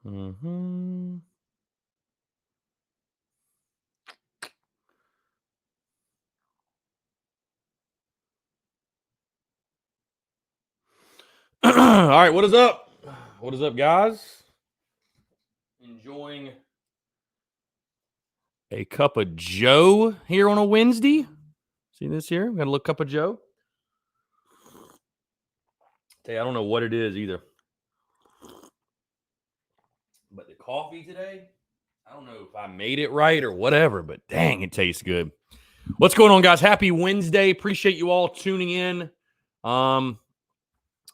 Mm-hmm. All right, what is up? What is up, guys? Enjoying a cup of Joe here on a Wednesday. See this here? We got a little cup of Joe. Hey, I don't know what it is either. But the coffee today, I don't know if I made it right or whatever, but dang, it tastes good. What's going on, guys? Happy Wednesday. Appreciate you all tuning in.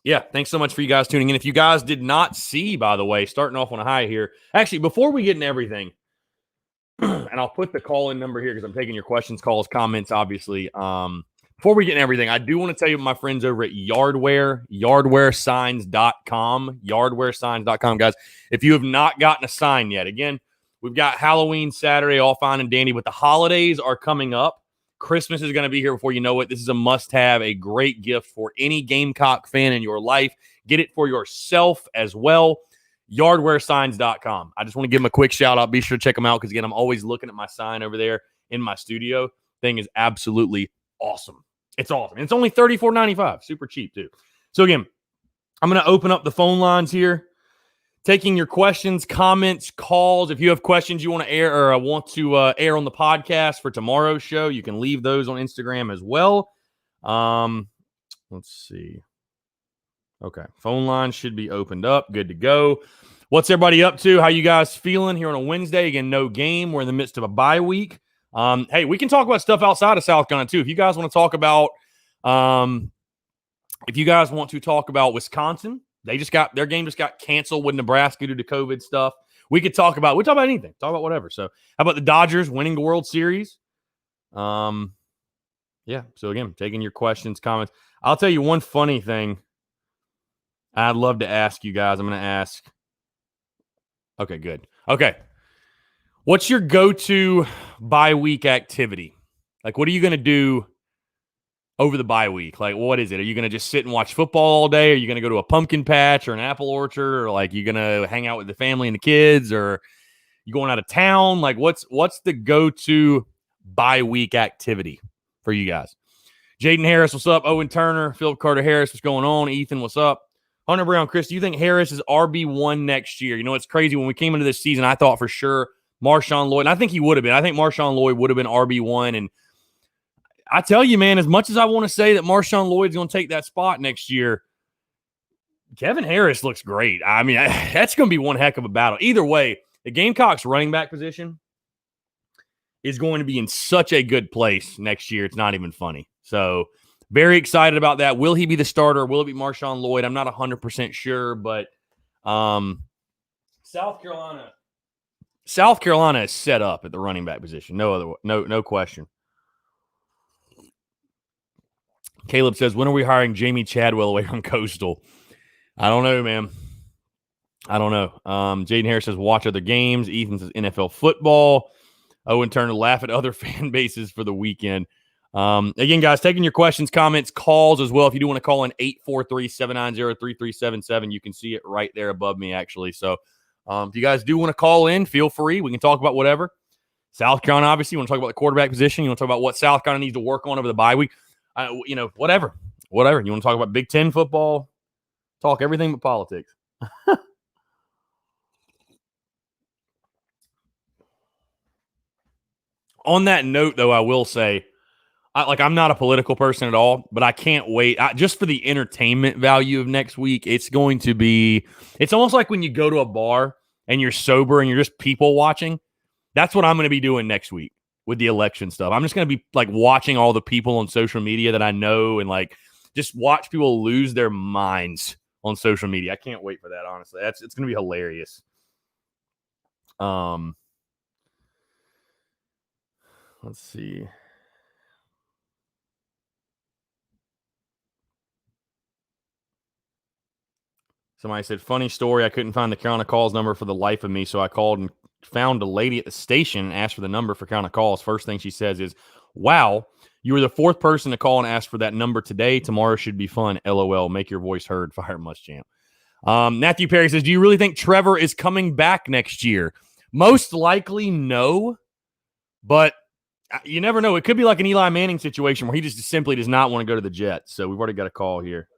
Yeah, thanks so much for you guys tuning in. If you guys did not see, by the way, starting off on a high here. Actually, before we get into everything, and I'll put the call-in number here because I'm taking your questions, calls, comments, obviously. Before we get into everything, I do want to tell you my friends over at yardwaresigns.com, yardwaresigns.com, guys. If you have not gotten a sign yet, again, we've got Halloween Saturday, all fine and dandy, but the holidays are coming up. Christmas is going to be here before you know it. This is a must-have, a great gift for any Gamecock fan in your life. Get it for yourself as well. Yardwaresigns.com. I just want to give them a quick shout out. Be sure to check them out because, again, I'm always looking at my sign over there in my studio. Thing is absolutely awesome. It's awesome. And it's only $34.95. Super cheap, too. So, again, I'm going to open up the phone lines here. Taking your questions, comments, calls. If you have questions you want to air or want to air on the podcast for tomorrow's show, you can leave those on Instagram as well. Let's see. Okay, phone line should be opened up. Good to go. What's everybody up to? How you guys feeling here on a Wednesday? Again, no game. We're in the midst of a bye week. Hey, we can talk about stuff outside of South Carolina too. If you guys want to talk about, Wisconsin. Their game just got canceled with Nebraska due to COVID stuff. We talk about anything. Talk about whatever. So how about the Dodgers winning the World Series? Yeah. So again, taking your questions, comments. I'll tell you one funny thing I'd love to ask you guys. I'm going to ask. Okay, good. Okay. What's your go-to bye week activity? Like, what are you going to do over the bye week? Like, what is it? Are you going to just sit and watch football all day? Are you going to go to a pumpkin patch or an apple orchard? Or like you going to hang out with the family and the kids? Or you going out of town? Like, what's the go-to bye week activity for you guys? Jaden Harris, what's up? Owen Turner, Philip Carter Harris, what's going on? Ethan, what's up? Hunter Brown, Chris, do you think Harris is RB1 next year? You know, it's crazy. When we came into this season, I thought for sure Marshawn Lloyd, and I think he would have been. I think Marshawn Lloyd would have been RB1, and I tell you, man, as much as I want to say that Marshawn Lloyd's going to take that spot next year, Kevin Harris looks great. I mean, that's going to be one heck of a battle. Either way, the Gamecocks running back position is going to be in such a good place next year. It's not even funny. So very excited about that. Will he be the starter? Will it be Marshawn Lloyd? I'm not 100% sure, but South Carolina is set up at the running back position. No question. Caleb says, when are we hiring Jamie Chadwell away from Coastal? I don't know, man. I don't know. Jaden Harris says, watch other games. Ethan says, NFL football. Owen Turner, laugh at other fan bases for the weekend. Again, guys, taking your questions, comments, calls as well. If you do want to call in 843-790-3377, you can see it right there above me, actually. So if you guys do want to call in, feel free. We can talk about whatever. South Carolina, obviously, you want to talk about the quarterback position. You want to talk about what South Carolina needs to work on over the bye week. Whatever. You want to talk about Big Ten football, talk everything but politics. On that note, though, I will say, I'm not a political person at all, but I can't wait. Just for the entertainment value of next week, it's almost like when you go to a bar and you're sober and you're just people watching. That's what I'm going to be doing next week with the election stuff. I'm just going to be like watching all the people on social media that I know and like just watch people lose their minds on social media. I can't wait for that, honestly. It's going to be hilarious. Let's see. Somebody said, funny story. I couldn't find the Carolina Calls number for the life of me, so I called and found a lady at the station and asked for the number for Carolina Calls. First thing she says is, wow, you were the fourth person to call and ask for that number today. Tomorrow should be fun. LOL. Make your voice heard. Fire Muschamp. Matthew Perry says, do you really think Trevor is coming back next year? Most likely no, but you never know. It could be like an Eli Manning situation where he just simply does not want to go to the Jets. So we've already got a call here.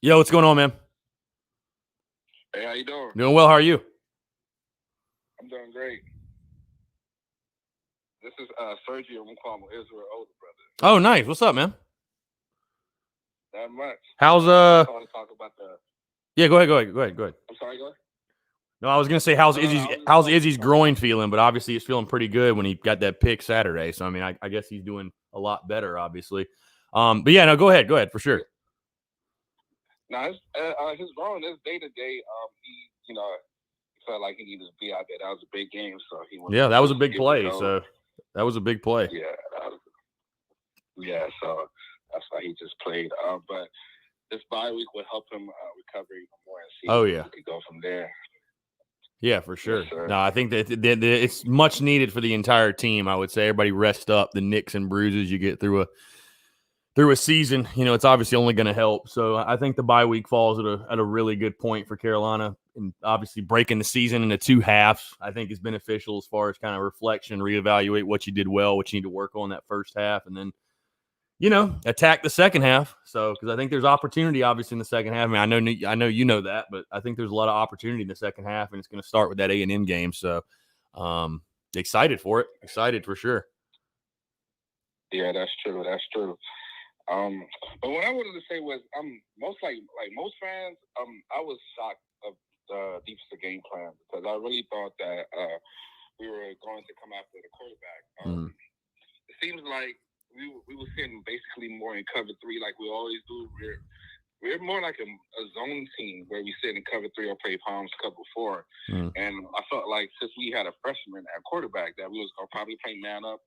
Yo, what's going on, man? Hey, how you doing? Doing well. How are you? I'm doing great. This is Sergio Mukwamo, Israel older brother. Oh, nice. What's up, man? Not much. How's I want to talk about the. Yeah, go ahead. I'm sorry, go ahead. No, I was gonna say how's Izzy's groin feeling, but obviously he's feeling pretty good when he got that pick Saturday. So I mean, I guess he's doing a lot better, obviously. But yeah, no, go ahead for sure. No, his groin is day to day. He felt like he needed to be out there. That was a big game, so he. Yeah, that was a big play. So that was a big play. Yeah. So that's why he just played. But this bye week will help him recover even more and see. Oh yeah. He could go from there. Yeah, for sure. Yes, no, I think that it's much needed for the entire team. I would say everybody rest up. The nicks and bruises you get through a season, it's obviously only going to help. So I think the bye week falls at a really good point for Carolina, and obviously breaking the season into two halves, I think is beneficial as far as kind of reflection, reevaluate what you did well, what you need to work on that first half, and then attack the second half. So, because I think there's opportunity, obviously, in the second half. I mean, I know you know that, but I think there's a lot of opportunity in the second half, and it's going to start with that A&M game. So, excited for it. Excited for sure. Yeah, that's true. But what I wanted to say was, most like most fans, I was shocked of the defensive game plan because I really thought that we were going to come after the quarterback. It seems like we were sitting basically more in cover 3 like we always do. We're more like a zone team where we sit in cover 3 or play palms cover 4. And I felt like since we had a freshman at quarterback that we was going to probably play man up,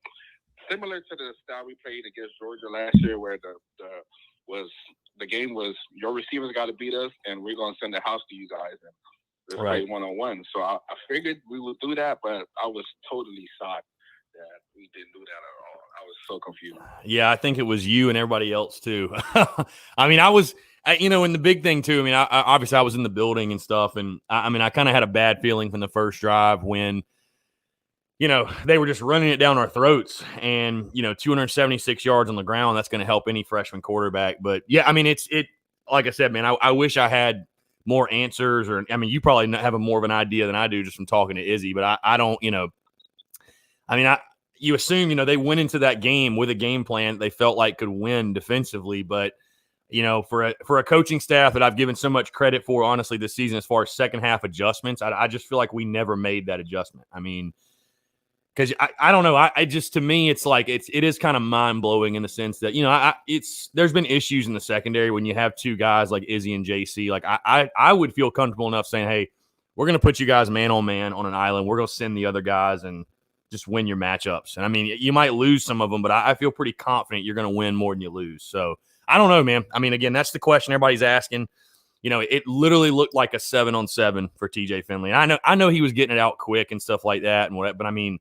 similar to the style we played against Georgia last year, where the game was your receivers got to beat us, and we're going to send the house to you guys and let's play 1-on-1. So I figured we would do that, but I was totally shocked that we didn't do that at all. I was so confused. Yeah, I think it was you and everybody else too. I mean, and the big thing too. I mean, obviously I was in the building and stuff, and I kind of had a bad feeling from the first drive when, they were just running it down our throats, and 276 yards on the ground. That's going to help any freshman quarterback. But yeah, I mean, it like I said, man, I wish I had more answers, or I mean, you probably have more of an idea than I do just from talking to Izzy, but I don't, you assume, they went into that game with a game plan that they felt like could win defensively. But, for a coaching staff that I've given so much credit for, honestly, this season, as far as second half adjustments, I just feel like we never made that adjustment. I mean, because I don't know. I just, to me, it's like it is kind of mind blowing in the sense that, there's been issues in the secondary when you have two guys like Izzy and JC. Like I would feel comfortable enough saying, hey, we're going to put you guys man on man on an island. We're going to send the other guys and just win your matchups. And I mean, you might lose some of them, but I feel pretty confident you're going to win more than you lose. So I don't know, man. I mean, again, that's the question everybody's asking. It literally looked like a 7-on-7 for TJ Finley. And I know he was getting it out quick and stuff like that and whatever, but I mean,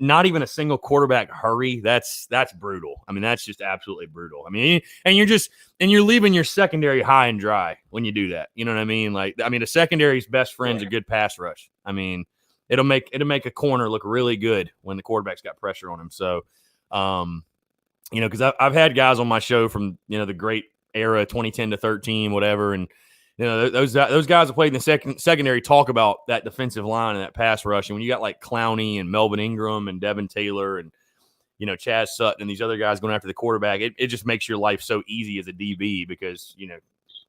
not even a single quarterback hurry. That's brutal. I mean, that's just absolutely brutal. I mean, and you're leaving your secondary high and dry when you do that. You know what I mean? Like, I mean, the secondary's best friend's a good pass rush. I mean, it'll make a corner look really good when the quarterback's got pressure on him. So, because I've had guys on my show from, the great era, 2010 to 13, whatever. And, those guys that played in the secondary talk about that defensive line and that pass rush. And when you got like Clowney and Melvin Ingram and Devin Taylor and, Chaz Sutton and these other guys going after the quarterback, it just makes your life so easy as a DB because,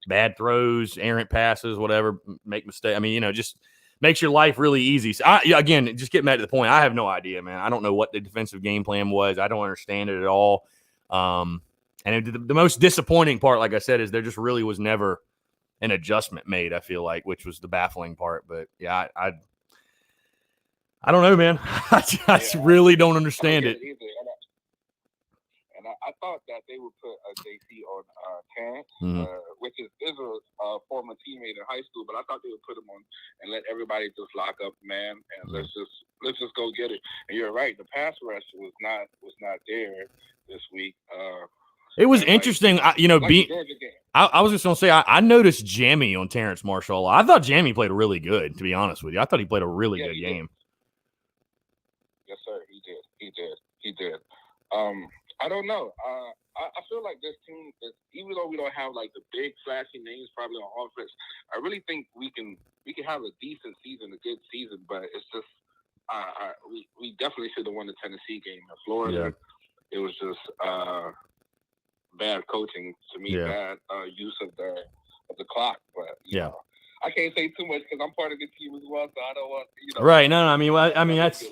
bad throws, errant passes, whatever, make mistakes. I mean, just makes your life really easy. So, again, just getting back to the point, I have no idea, man. I don't know what the defensive game plan was. I don't understand it at all. And the most disappointing part, like I said, is there just really was never an adjustment made, I feel like, which was the baffling part. But, yeah, I don't know, man. I really don't understand it. And I thought that they would put JC on Terrence, which is a former teammate in high school, but I thought they would put him on and let everybody just lock up, man, and let's just go get it. And you're right, the pass rush was not there this week. It was interesting, I was just going to say, I noticed Jammy on Terrence Marshall. I thought Jammy played really good, to be honest with you. I thought he played a really good game. Yes, sir. He did. I don't know. I feel like this team, even though we don't have like the big flashy names probably on offense, I really think we can have a decent season, a good season. But it's just we definitely should have won the Tennessee game in Florida. Yeah. It was just bad coaching to me, bad use of the clock. But you know, I can't say too much because I'm part of the team as well, so I don't want to, Right. No, I mean that's,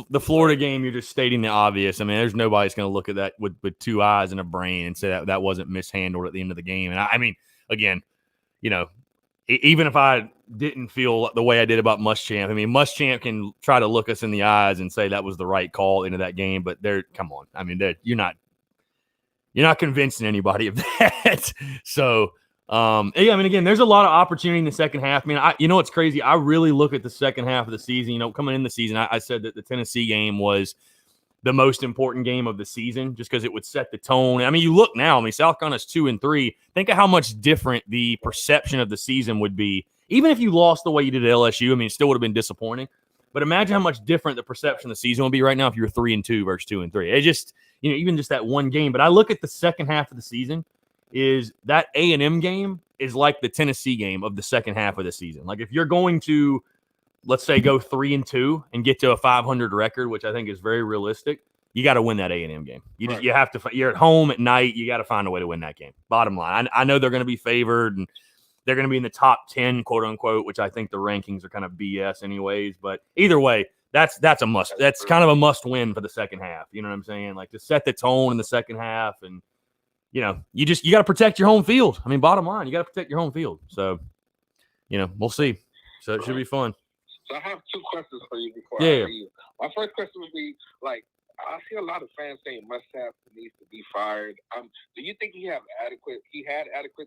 the Florida game, you're just stating the obvious. I mean, there's nobody's going to look at that with two eyes and a brain and say that wasn't mishandled at the end of the game. And I mean, again, even if I didn't feel the way I did about Muschamp, I mean, Muschamp can try to look us in the eyes and say that was the right call into that game, but come on. I mean, you're not convincing anybody of that. So, I mean, again, there's a lot of opportunity in the second half. I mean, what's crazy? I really look at the second half of the season. Coming in the season, I said that the Tennessee game was the most important game of the season just because it would set the tone. I mean, you look now, South Carolina's 2-3. Think of how much different the perception of the season would be. Even if you lost the way you did at LSU, I mean, it still would have been disappointing. But imagine how much different the perception of the season would be right now if you were 3-2 versus 2-3. It just, even just that one game. But I look at the second half of the season, is that A&M game is like the Tennessee game of the second half of the season. Like if you're going to, let's say, go 3-2 and get to a 500 record, which I think is very realistic, you got to win that A&M game. You have to. You're at home at night. You got to find a way to win that game. Bottom line, I know they're going to be favored and they're going to be in the top 10, quote unquote, which I think the rankings are kind of BS anyways. But either way, that's a must. That's kind of a must win for the second half. You know what I'm saying? Like to set the tone in the second half, and you got to protect your home field. I mean, bottom line, you got to protect your home field. So, we'll see. So it should be fun. So I have two questions for you before I leave. My first question would be, like, I see a lot of fans saying Muschamp needs to be fired. Do you think he had adequate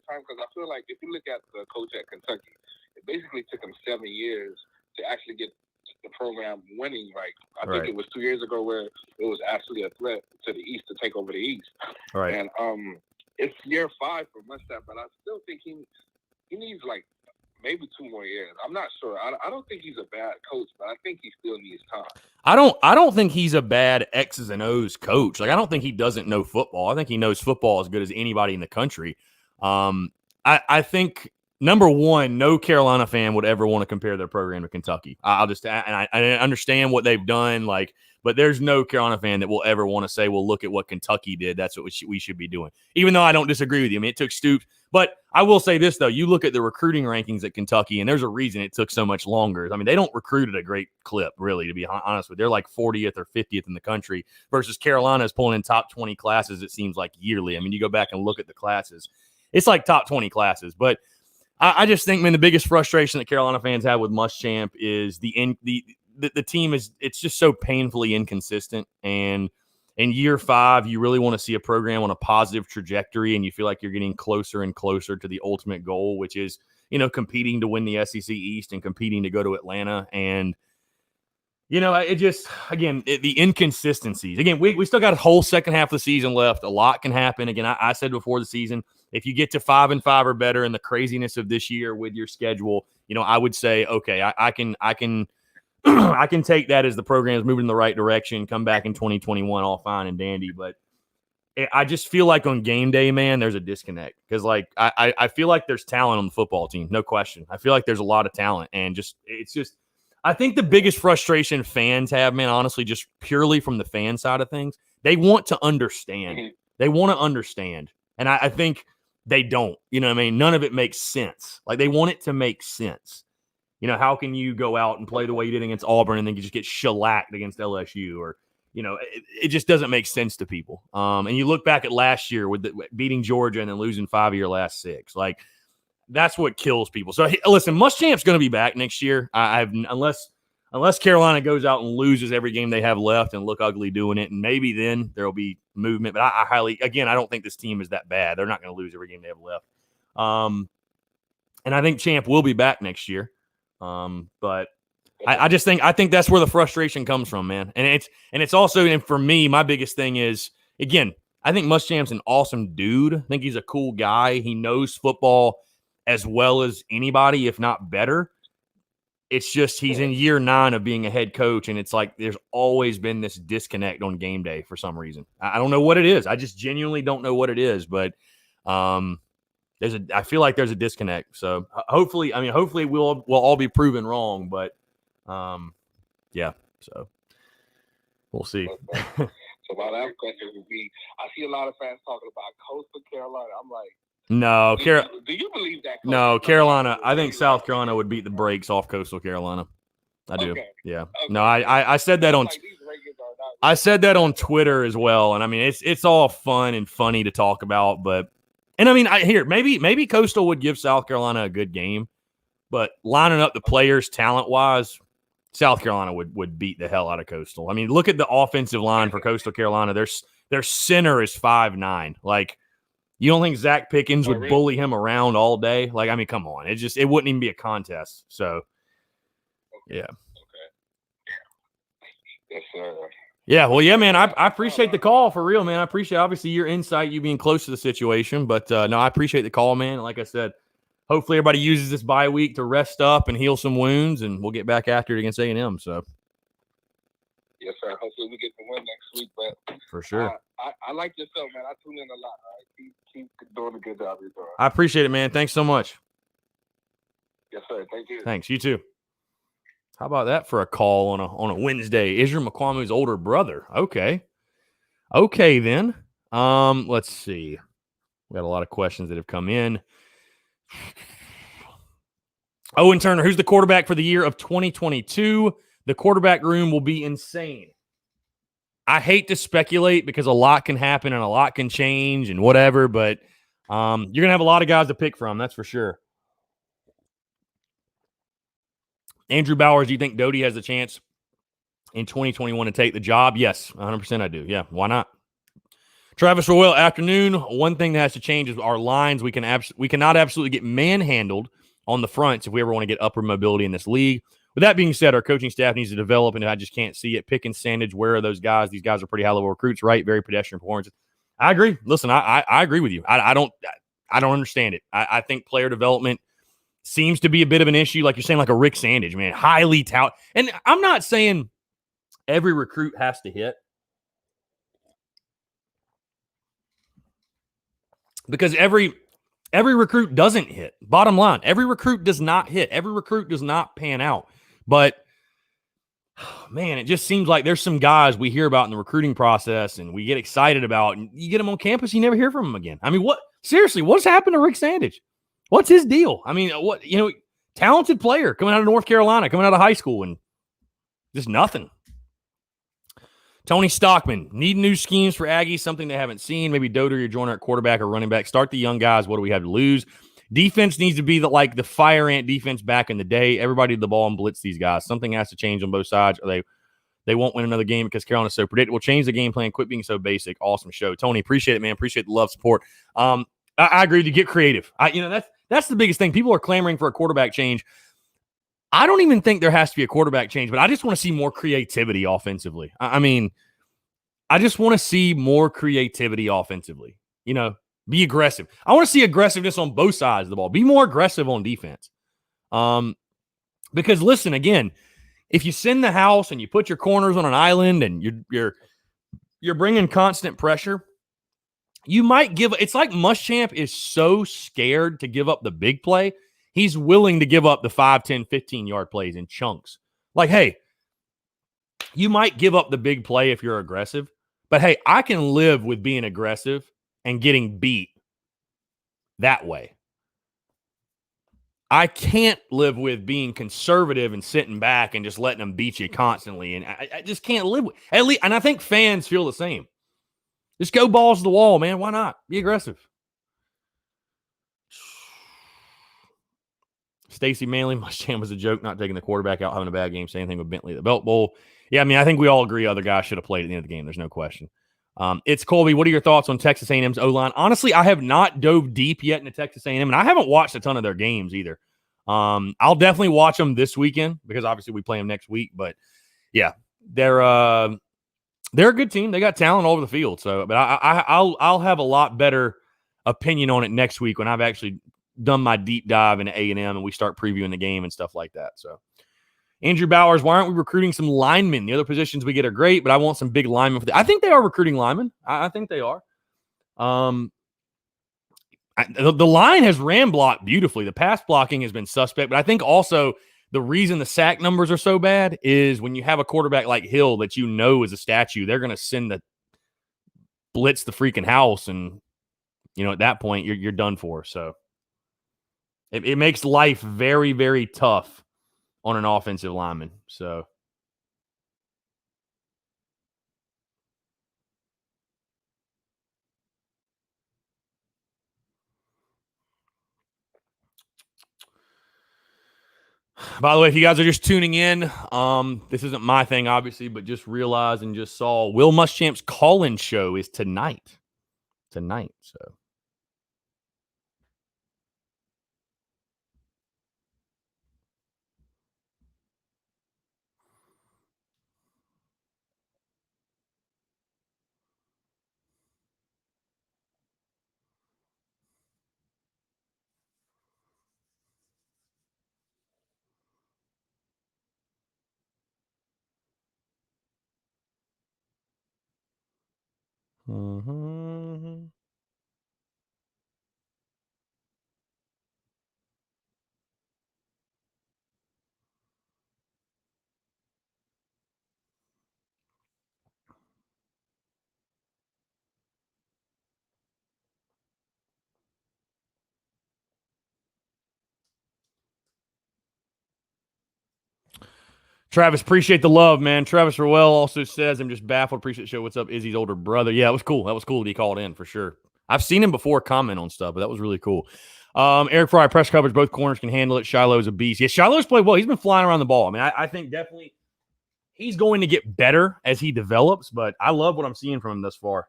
time? Because I feel like if you look at the coach at Kentucky, it basically took him 7 years to actually get the program winning. Like I think it was 2 years ago where it was actually a threat to the East to take over the East. Right. And it's year 5 for Muschamp, but I still think he needs like maybe 2 more years. I'm not sure. I don't think he's a bad coach, but I think he still needs time. I don't think he's a bad X's and O's coach. Like I don't think he doesn't know football. I think he knows football as good as anybody in the country. I think number one, no Carolina fan would ever want to compare their program to Kentucky. I understand what they've done, but there's no Carolina fan that will ever want to say, well, look at what Kentucky did. That's what we should be doing. Even though I don't disagree with you. I mean, it took Stoops. But I will say this, though. You look at the recruiting rankings at Kentucky, and there's a reason it took so much longer. I mean, they don't recruit at a great clip, really, to be honest with you. They're like 40th or 50th in the country versus Carolina is pulling in top 20 classes, it seems like, yearly. I mean, you go back and look at the classes. It's like top 20 classes. But I just think, man, the biggest frustration that Carolina fans have with Muschamp is the team it's just so painfully inconsistent. And in year 5, you really want to see a program on a positive trajectory, and you feel like you're getting closer and closer to the ultimate goal, which is, competing to win the SEC East and competing to go to Atlanta. And, it just, again, the inconsistencies. Again, we still got a whole second half of the season left. A lot can happen. Again, I said before the season, if you get to 5-5 or better in the craziness of this year with your schedule, I would say, okay, I can I can take that as the program is moving in the right direction, come back in 2021 all fine and dandy. But I just feel like on game day, man, there's a disconnect. Because, I feel like there's talent on the football team, no question. I feel like there's a lot of talent. And I think the biggest frustration fans have, man, honestly, just purely from the fan side of things, they want to understand. Mm-hmm. They want to understand. And I think they don't. You know what I mean? None of it makes sense. Like, they want it to make sense. How can you go out and play the way you did against Auburn and then you just get shellacked against LSU? Or, it just doesn't make sense to people. And you look back at last year with beating Georgia and then losing 5 of your last 6. Like, that's what kills people. So, listen, Muschamp's going to be back next year. Unless Carolina goes out and loses every game they have left and look ugly doing it, and maybe then there'll be movement. But I highly, again, I don't think this team is that bad. They're not going to lose every game they have left. And I think Champ will be back next year. But I think that's where the frustration comes from, man. And it's also, and for me, my biggest thing is, again, I think Muschamp's an awesome dude. I think he's a cool guy. He knows football as well as anybody, if not better. It's just he's in year 9 of being a head coach, and it's like there's always been this disconnect on game day for some reason. I don't know what it is. I just genuinely don't know what it is, but I feel like there's a disconnect. So hopefully we'll all be proven wrong, but yeah. So we'll see. So my last question would be: I see a lot of fans talking about Coastal Carolina. I'm like, no, do you believe that? No, Carolina. I think South Carolina would beat the brakes off Coastal Carolina. I do. Okay. Yeah. Okay. No, I said that on. I said that on Twitter as well, and I mean it's all fun and funny to talk about, but and I mean maybe Coastal would give South Carolina a good game, but lining up the players talent wise, South Carolina would beat the hell out of Coastal. I mean, look at the offensive line for Coastal Carolina. Their center is 5'9". Like. You don't think Zach Pickens would bully him around all day? Like, I mean, come on. It wouldn't even be a contest. So, yeah. Okay. Yes, sir. Yeah, well, yeah, man, I appreciate the call for real, man. I appreciate, obviously, your insight, you being close to the situation. But, no, I appreciate the call, man. Like I said, hopefully everybody uses this bye week to rest up and heal some wounds, and we'll get back after it against A&M. So. Yes, sir. Hopefully we get the win next week. But for sure. I like yourself, man. I tune in a lot. All right? Keep doing a good job you're doing. I appreciate it, man. Thanks so much. Yes, sir. Thank you. Thanks. You too. How about that for a call on a Wednesday? Israel McQuamu's older brother. Okay. Okay, then. Let's see. We got a lot of questions that have come in. Owen Turner, who's the quarterback for the year of 2022? The quarterback room will be insane. I hate to speculate because a lot can happen and a lot can change and whatever, but you're going to have a lot of guys to pick from, that's for sure. Andrew Bowers, do you think Doty has a chance in 2021 to take the job? Yes, 100% I do. Yeah, why not? Travis Royal, afternoon. One thing that has to change is our lines. We cannot absolutely get manhandled on the fronts if we ever want to get upper mobility in this league. With that being said, our coaching staff needs to develop, and I just can't see it. Pickens, Sandage, where are those guys? These guys are pretty high-level recruits, right? Very pedestrian performances. I agree. Listen, I agree with you. I don't understand it. I think player development seems to be a bit of an issue, like you're saying, like a Rick Sandage, man, highly talented. And I'm not saying every recruit has to hit, because every recruit doesn't hit. Bottom line, every recruit does not hit. Every recruit does not pan out. But, man, it just seems like there's some guys we hear about in the recruiting process and we get excited about, and you get them on campus, you never hear from them again. I mean, seriously, what's happened to Rick Sandage? What's his deal? I mean, talented player coming out of North Carolina, coming out of high school, and just nothing. Tony Stockman, need new schemes for Aggies, something they haven't seen. Maybe Doty or Joyner at quarterback or running back. Start the young guys. What do we have to lose? Defense needs to be the fire ant defense back in the day. Everybody did the ball and blitz these guys. Something has to change on both sides, or they won't win another game because Carolina's so predictable. Change the game plan. Quit being so basic. Awesome show. Tony, appreciate it, man. Appreciate the love, support. I agree to get creative. That's the biggest thing. People are clamoring for a quarterback change. I don't even think there has to be a quarterback change, but I just want to see more creativity offensively. I just want to see more creativity offensively. Be aggressive. I want to see aggressiveness on both sides of the ball. Be more aggressive on defense. Because listen, again, if you send the house and you put your corners on an island and you're bringing constant pressure, you might give. It's like Muschamp is so scared to give up the big play. He's willing to give up the 5, 10, 15-yard plays in chunks. Like, hey, you might give up the big play if you're aggressive, but hey, I can live with being aggressive and getting beat that way. I can't live with being conservative and sitting back and just letting them beat you constantly. And I just can't live with at least. And I think fans feel the same. Just go balls to the wall, man. Why not? Be aggressive. Stacy Manley, Muschamp was a joke, not taking the quarterback out, having a bad game. Same thing with Bentley at the Belt Bowl. Yeah, I think we all agree other guys should have played at the end of the game. There's no question. It's Colby. What are your thoughts on Texas A&M's O-line? Honestly, I have not dove deep yet into Texas A&M, and I haven't watched a ton of their games either. I'll definitely watch them this weekend because obviously we play them next week. But yeah, they're a good team. They got talent all over the field. So, but I'll have a lot better opinion on it next week when I've actually done my deep dive into A&M and we start previewing the game and stuff like that. So, Andrew Bowers, why aren't we recruiting some linemen? The other positions we get are great, but I want some big linemen. I think they are recruiting linemen. I think they are. The line has ran blocked beautifully. The pass blocking has been suspect, but I think also the reason the sack numbers are so bad is when you have a quarterback like Hill that you know is a statue, they're going to send the blitz the freaking house, and at that point you're done for. So it makes life very, very tough on an offensive lineman. So. By the way, if you guys are just tuning in, this isn't my thing, obviously, but just realized and just saw Will Muschamp's call-in show is tonight. So. Mm-hmm. Travis, appreciate the love, man. Travis Rowell also says, I'm just baffled. Appreciate the show. What's up? Izzy's older brother. Yeah, it was cool. That was cool that he called in for sure. I've seen him before comment on stuff, but that was really cool. Eric Fry, press coverage. Both corners can handle it. Shiloh's a beast. Yeah, Shiloh's played well. He's been flying around the ball. I mean, I think definitely he's going to get better as he develops, but I love what I'm seeing from him thus far.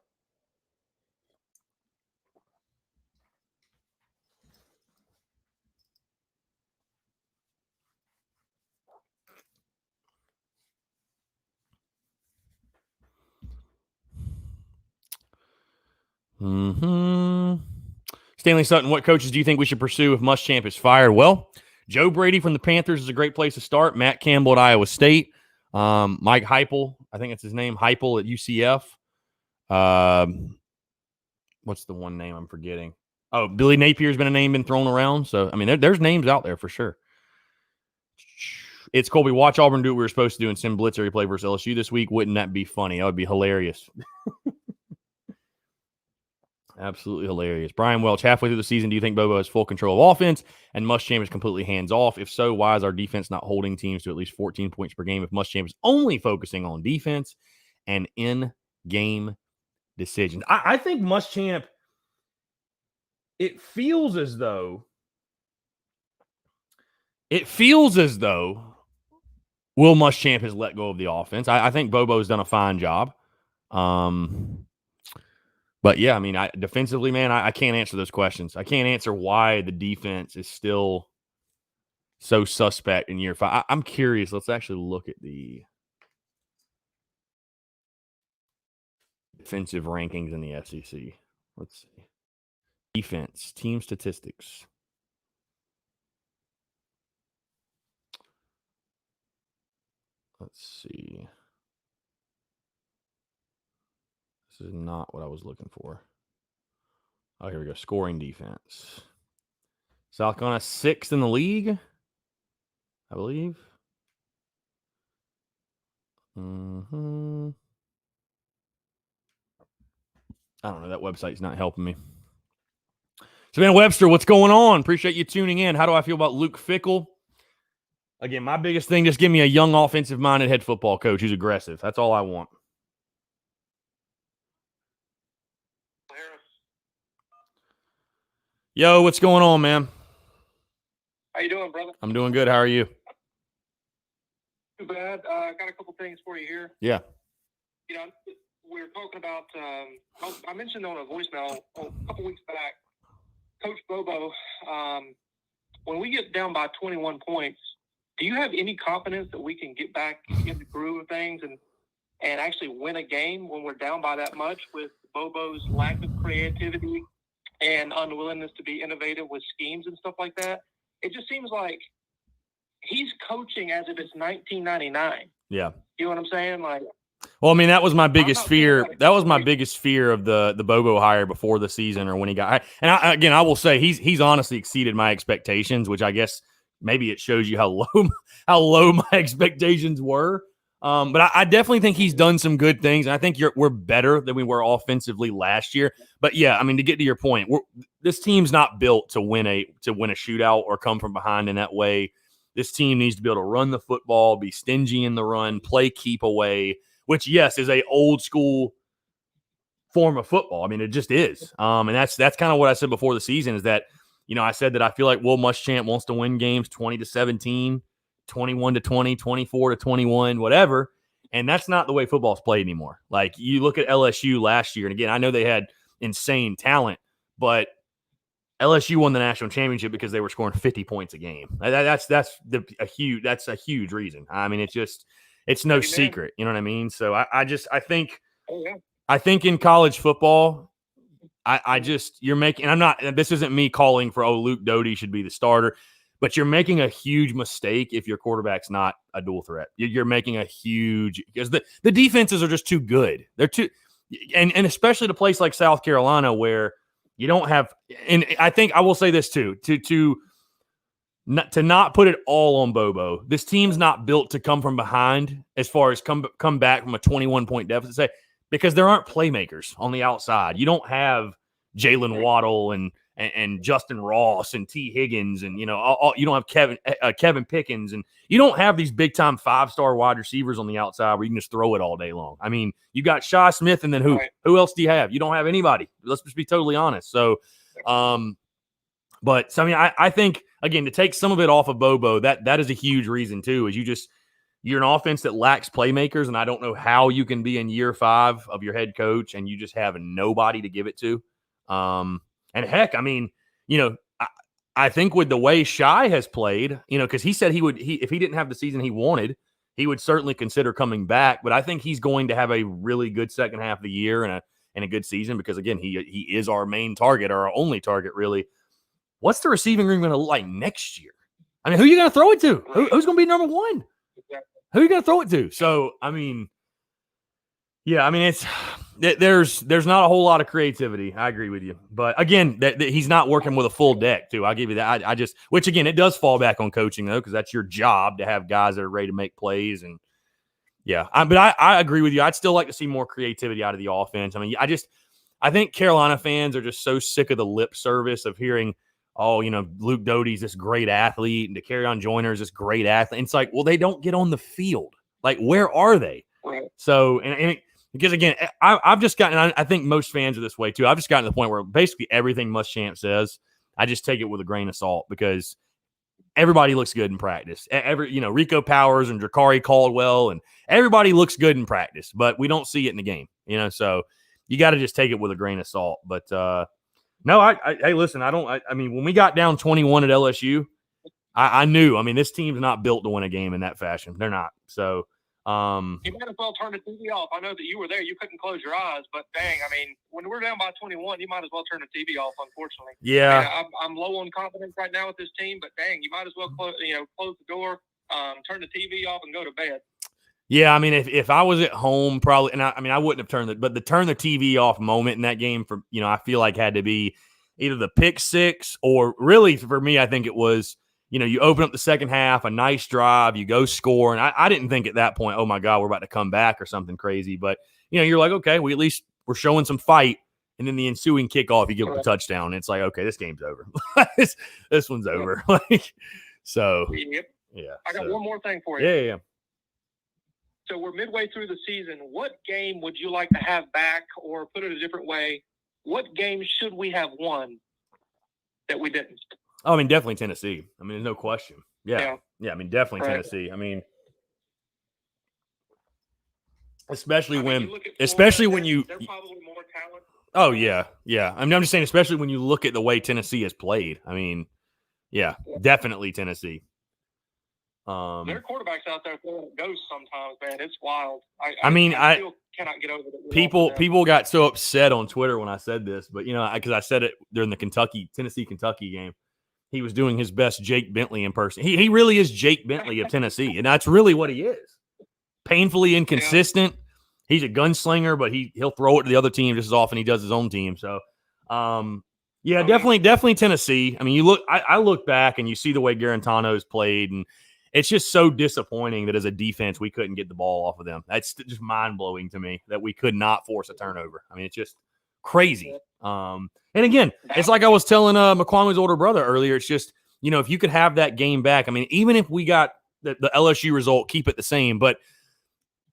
Stanley Sutton, what coaches do you think we should pursue if Muschamp is fired? Well, Joe Brady from the Panthers is a great place to start. Matt Campbell at Iowa State. Mike Heupel, I think that's his name, Heupel at UCF. What's the one name I'm forgetting? Oh, Billy Napier's been thrown around. So, I mean, there's names out there for sure. It's Colby. Watch Auburn do what we were supposed to do and send blitz every play versus LSU this week. Wouldn't that be funny? That would be hilarious. Absolutely hilarious. Brian Welch, halfway through the season, do you think Bobo has full control of offense and Muschamp is completely hands-off? If so, why is our defense not holding teams to at least 14 points per game if Muschamp is only focusing on defense and in-game decisions? I think Muschamp, it feels as though Will Muschamp has let go of the offense. I think Bobo's done a fine job. But, yeah, I mean, defensively, man, I can't answer those questions. I can't answer why the defense is still so suspect in year 5. I'm curious. Let's actually look at the defensive rankings in the SEC. Let's see. Defense, team statistics. Let's see. This is not what I was looking for. Oh, here we go. Scoring defense. South Carolina 6th in the league, I believe. I don't know. That website's not helping me. Savannah Webster, what's going on? Appreciate you tuning in. How do I feel about Luke Fickell? Again, my biggest thing, just give me a young offensive-minded head football coach who's aggressive. That's all I want. Yo, what's going on, man? How you doing, brother? I'm doing good. How are you? Too bad. Got a couple things for you here. Yeah. we were talking about, I mentioned on a voicemail a couple weeks back, Coach Bobo, when we get down by 21 points, do you have any confidence that we can get back in the groove of things and actually win a game when we're down by that much with Bobo's lack of creativity and unwillingness to be innovative with schemes and stuff like that? It just seems like he's coaching as if it's 1999. Yeah. You know what I'm saying? Like, well, I mean, that was my biggest fear. That was my biggest fear of the Bobo hire before the season or when he got. And I will say he's honestly exceeded my expectations, which I guess maybe it shows you how low my expectations were. But I definitely think he's done some good things, and I think we're better than we were offensively last year. But yeah, I mean, to get to your point, this team's not built to win a shootout or come from behind in that way. This team needs to be able to run the football, be stingy in the run, play keep away, which, yes, is a old school form of football. I mean, it just is. And that's kind of what I said before the season is that, I said that I feel like Will Muschamp wants to win games 20-17, 21-20, 24-21, whatever. And that's not the way football's played anymore. Like, you look at LSU last year, and again, I know they had insane talent, but LSU won the national championship because they were scoring 50 points a game. That's a huge reason. I mean, it's no secret. You know what I mean? So I think in college football, you're making, and I'm not, this isn't me calling for, Luke Doty should be the starter, but you're making a huge mistake if your quarterback's not a dual threat. You're making a huge, because the defenses are just too good. They're too, and especially to a place like South Carolina where you don't have, and I think I will say this too, to not put it all on Bobo. This team's not built to come from behind as far as come back from a 21-point deficit, because there aren't playmakers on the outside. You don't have Jalen Waddle and Justin Ross and T. Higgins and, you don't have Kevin Pickens, and you don't have these big-time 5-star wide receivers on the outside where you can just throw it all day long. I mean, you got Shi Smith, and then who? Right. Who else do you have? You don't have anybody. Let's just be totally honest. So, but so, I mean, I think, again, to take some of it off of Bobo, that is a huge reason too, is you're an offense that lacks playmakers, and I don't know how you can be in year 5 of your head coach and you just have nobody to give it to. And heck, I mean, I think with the way Shi has played, because he said if he didn't have the season he wanted, he would certainly consider coming back. But I think he's going to have a really good second half of the year and a good season, because again, he is our main target, or our only target, really. What's the receiving room going to look like next year? I mean, who are you going to throw it to? Who's going to be number 1? Who are you going to throw it to? So, I mean, yeah, I mean, there's not a whole lot of creativity. I agree with you. But again, that he's not working with a full deck too. I'll give you that. Which again, it does fall back on coaching though, because that's your job to have guys that are ready to make plays. And yeah, but I agree with you. I'd still like to see more creativity out of the offense. I mean, I think Carolina fans are just so sick of the lip service of hearing, Luke Doty's this great athlete and DeCarrion Joyner's this great athlete. And it's like, well, they don't get on the field. Like, where are they? Right. So, because again, I've just gotten, I think most fans are this way too. I've just gotten to the point where basically everything Muschamp says, I just take it with a grain of salt, because everybody looks good in practice. Rico Powers and Drakari Caldwell and everybody looks good in practice, but we don't see it in the game, so you got to just take it with a grain of salt. But, no, hey, listen, I mean, when we got down 21 at LSU, I knew, I mean, this team's not built to win a game in that fashion. They're not. So, you might as well turn the TV off. I know that you were there. You couldn't close your eyes, but dang, I mean, when we're down by 21, you might as well turn the TV off, unfortunately. Yeah. I mean, I'm low on confidence right now with this team, but dang, you might as well close the door, turn the TV off, and go to bed. Yeah, I mean, if I was at home, probably, and I wouldn't have turned it, but the turn the TV off moment in that game for, I feel like had to be either the pick six, or really for me, I think it was, you open up the second half, a nice drive, you go score. And I didn't think at that point, oh my God, we're about to come back or something crazy. But, you're like, okay, we at least we're showing some fight. And then the ensuing kickoff, you give up a touchdown. And it's like, okay, this game's over. this one's over. So, yep. Yeah. I got one more thing for you. Yeah. So we're midway through the season. What game would you like to have back, or put it a different way, what game should we have won that we didn't? Oh, I mean, definitely Tennessee. I mean, there's no question. Yeah. I mean, definitely Tennessee. I mean, Especially you when, look at especially Florida, when you. they're probably more talented. Oh yeah, yeah. I'm just saying, especially when you look at the way Tennessee has played. I mean, yeah, definitely Tennessee. There are quarterbacks out there throwing ghosts sometimes, man. It's wild. I mean, I still cannot get over that. People got so upset on Twitter when I said this, but because I said it during the Tennessee-Kentucky game. He was doing his best Jake Bentley impersonation. He really is Jake Bentley of Tennessee, and that's really what he is. Painfully inconsistent. Yeah. He's a gunslinger, but he'll throw it to the other team just as often he does his own team. So, definitely Tennessee. I mean, I look back and you see the way Garantano's played, and it's just so disappointing that as a defense we couldn't get the ball off of them. That's just mind blowing to me that we could not force a turnover. I mean, it's just crazy. And again, it's like I was telling McQuamu's older brother earlier. It's just, if you could have that game back, I mean, even if we got the LSU result, keep it the same. But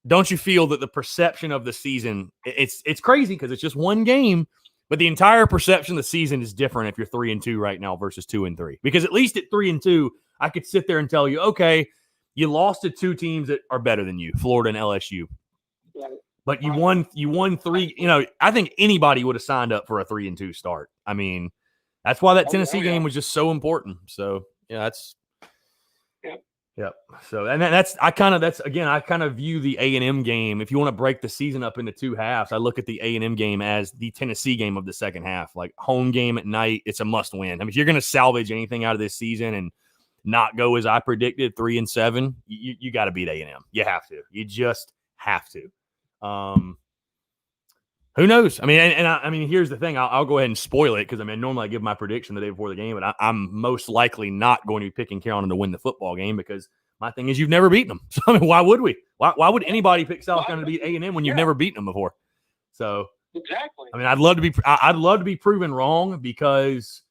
don't you feel that the perception of the season, it's crazy because it's just one game, but the entire perception of the season is different if you're 3-2 right now versus 2-3. Because at least at 3-2, I could sit there and tell you, okay, you lost to two teams that are better than you, Florida and LSU. But you won three. I think anybody would have signed up for a 3-2 start. I mean, that's why that Tennessee game was just so important. So that's. Yep. So I kind of view the A&M game. If you want to break the season up into two halves, I look at the A&M game as the Tennessee game of the second half. Like home game at night, it's a must win. I mean, if you're going to salvage anything out of this season and not go as I predicted, 3-7, you got to beat A&M. You have to. You just have to. Who knows? I mean, I mean, here's the thing. I'll go ahead and spoil it because, I mean, normally I give my prediction the day before the game, but I'm most likely not going to be picking Carolina to win the football game because my thing is you've never beaten them. So, I mean, why would we? Why would anybody pick South Carolina to beat A&M when you've never beaten them before? So, exactly. I mean, I'd love to be proven wrong because,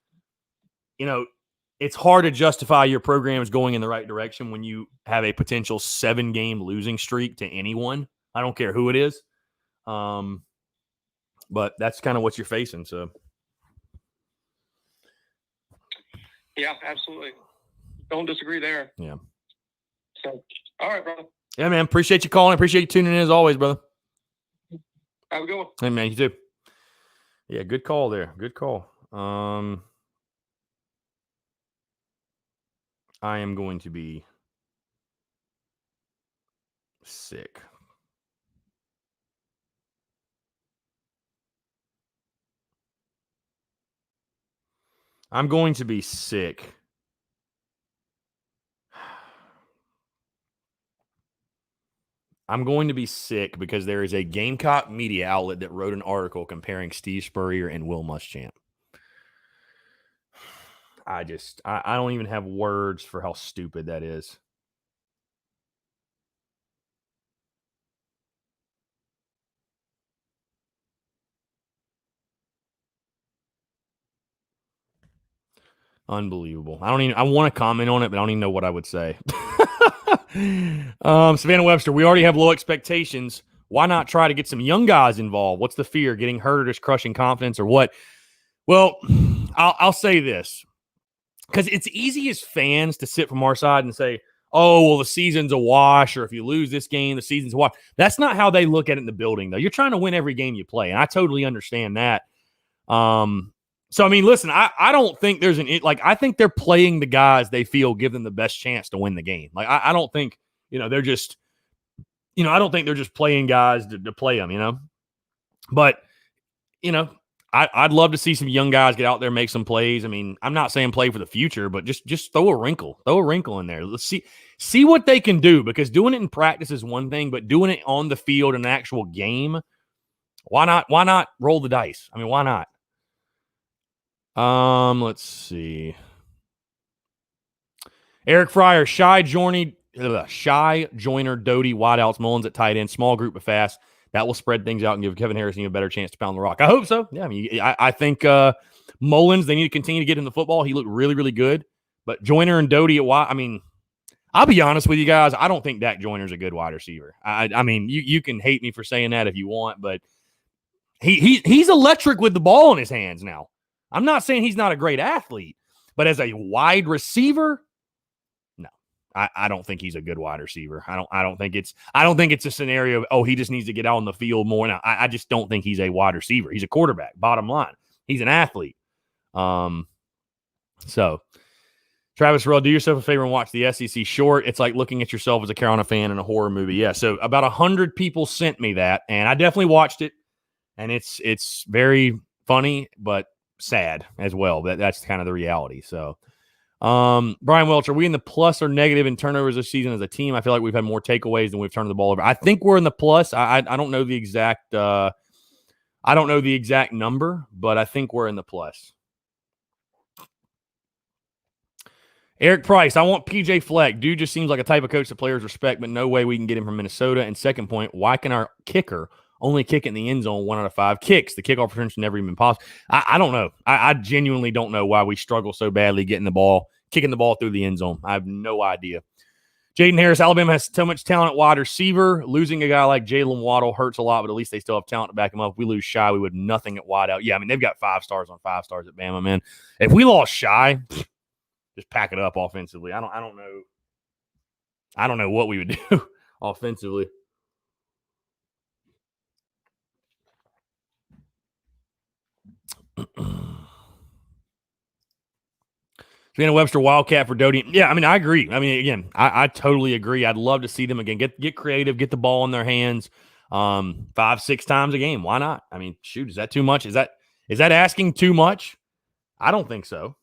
it's hard to justify your programs going in the right direction when you have a potential 7-game losing streak to anyone. I don't care who it is. But that's kind of what you're facing. So, yeah, absolutely. Don't disagree there. Yeah. So, all right, brother. Yeah, man. Appreciate you calling. Appreciate you tuning in as always, brother. Have a good one. Hey, man. You too. Yeah, good call there. Good call. I am going to be sick. I'm going to be sick. I'm going to be sick because there is a Gamecock media outlet that wrote an article comparing Steve Spurrier and Will Muschamp. I don't even have words for how stupid that is. Unbelievable. I want to comment on it, but I don't even know what I would say. Savannah Webster, we already have low expectations. Why not try to get some young guys involved? What's the fear? Getting hurt or just crushing confidence or what? Well, I'll say this. Because it's easy as fans to sit from our side and say, oh, well, the season's a wash, or if you lose this game, the season's a wash. That's not how they look at it in the building, though. You're trying to win every game you play, and I totally understand that. So, I mean, listen, I don't think there's I think they're playing the guys they feel give them the best chance to win the game. Like, I don't think, they're just, I don't think they're just playing guys to play them, But, I'd love to see some young guys get out there, make some plays. I mean, I'm not saying play for the future, but just throw a wrinkle in there. Let's see what they can do, because doing it in practice is one thing, but doing it on the field in an actual game, why not roll the dice? I mean, why not? Let's see. Eric Fryer, Shy Joiner, Doty, wideouts, Mullins at tight end, small group of fast. That will spread things out and give Kevin Harrison a better chance to pound the rock. I hope so. Yeah, I mean, I think Mullins, they need to continue to get him the football. He looked really, really good. But Joyner and Doty at wide, I mean, I'll be honest with you guys. I don't think Dak Joyner's a good wide receiver. I mean, you can hate me for saying that if you want, but he's electric with the ball in his hands now. I'm not saying he's not a great athlete, but as a wide receiver, no. I don't think he's a good wide receiver. I don't think it's a scenario of, oh, he just needs to get out on the field more. Now, I just don't think he's a wide receiver. He's a quarterback, bottom line. He's an athlete. So Travis Rull, do yourself a favor and watch the SEC short. It's like looking at yourself as a Carolina fan in a horror movie. Yeah, so about 100 people sent me that, and I definitely watched it, and it's very funny, but sad as well. That's kind of the reality. So, Brian Welch, are we in the plus or negative in turnovers this season as a team? I feel like we've had more takeaways than we've turned the ball over. I think we're in the plus. I don't know the exact number, but I think we're in the plus. Eric Price, I want PJ Fleck. Dude just seems like a type of coach that players respect, but no way we can get him from Minnesota. And second point, why can our kicker only kick in the end zone 1 out of 5 kicks? The kickoff return should never even been possible. I don't know. I genuinely don't know why we struggle so badly kicking the ball through the end zone. I have no idea. Jaden Harris, Alabama has so much talent at wide receiver. Losing a guy like Jalen Waddle hurts a lot, but at least they still have talent to back him up. If we lose Shy, we would nothing at wide out. Yeah, I mean, they've got 5 stars on 5 stars at Bama, man. If we lost Shy, just pack it up offensively. I don't know. I don't know what we would do offensively. Savannah Webster, Wildcat for Doty. Yeah, I mean, I agree. I mean, again, I totally agree. I'd love to see them again. Get creative, get the ball in their hands 5-6 times a game. Why not? I mean, shoot, is that too much? Is that asking too much? I don't think so.